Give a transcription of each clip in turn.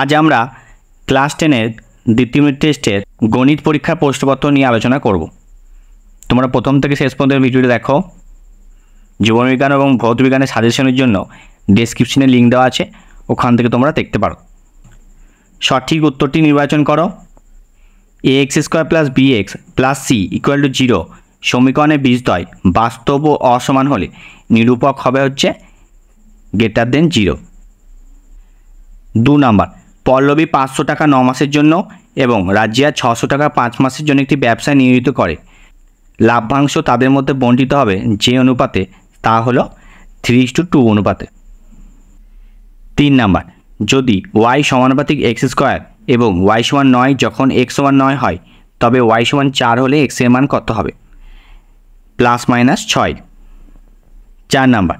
আজ আমরা ক্লাস 10-এর দ্বিতীয় ইউনিট টেস্টের গণিত পরীক্ষার প্রশ্নপত্র নিয়ে আলোচনা করব। তোমরা প্রথম থেকে শেষ পর্যন্ত ভিডিওটি দেখো। জীবনবিজ্ঞান এবং ভৌতবিজ্ঞানের সাজেশনের জন্য ডেসক্রিপশনে লিঙ্ক দেওয়া আছে, ওখান থেকে তোমরা দেখতে পারো। সঠিক উত্তরটি নির্বাচন করো। ax² + bx + c = 0 সমীকরণের বীজদ্বয় বাস্তব ও অসমান হলে নিরূপক হবে হচ্ছে > 0। 2 নাম্বার, পল্লবী 500 টাকা 9 মাসের জন্য এবং রাজিয়া 600 টাকা 5 মাসের জন্য একটি ব্যবসায় নিয়োজিত করে। লাভ্যাংশ তাদের মধ্যে বণ্টিত হবে যে অনুপাতে, তা হলো 3:2 অনুপাতে। 3 নাম্বার, যদি y সমানুপাতিক x² এবং y = 9 যখন x = 9 হয়, তবে y = 4 হলে x এর মান কত হবে? +- 6। 4 নাম্বার,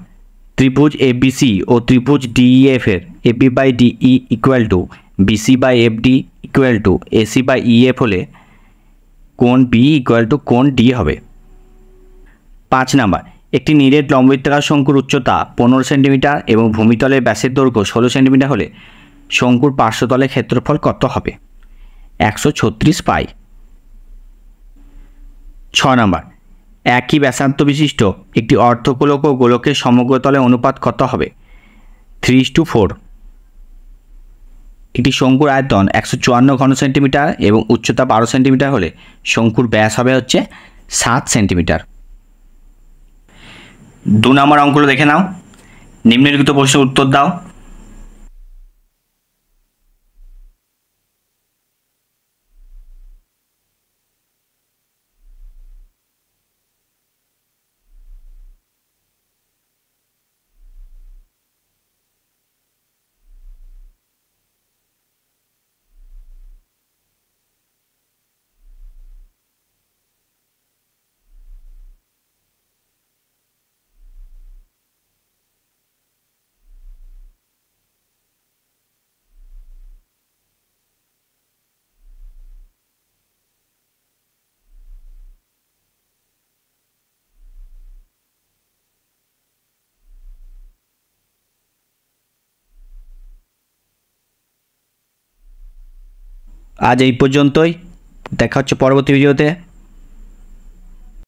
ত্রিভুজ ABC ও ত্রিভুজ DEF এর AB/DE = BC/FD = AC/EF হলে কোণ B = কোণ D হবে। 5 নাম্বার, একটি নিরেট লম্ববৃত্তাকার শঙ্কুর উচ্চতা 15 সেন্টিমিটার এবং ভূমিতলের ব্যাসের দৈর্ঘ্য 16 সেন্টিমিটার হলে শঙ্কুর পার্শ্বতলের ক্ষেত্রফল কত হবে? 136 পাই। 6 নাম্বার, একই ব্যাসার্ধ বিশিষ্ট একটি অর্ধগোলক ও গোলকের সমগ্রতলের অনুপাত কত হবে? 3:4। একটি শঙ্কুর আয়তন 154 ঘন সেন্টিমিটার এবং উচ্চতা 12 সেন্টিমিটার হলে শঙ্কুর ব্যাস হবে হচ্ছে 7 সেন্টিমিটার। 2 নম্বর অঙ্কগুলো দেখে নাও। নিম্নলিখিত প্রশ্নের উত্তর দাও। আজ এই পর্যন্তই, দেখা হচ্ছে পরবর্তী ভিডিওতে।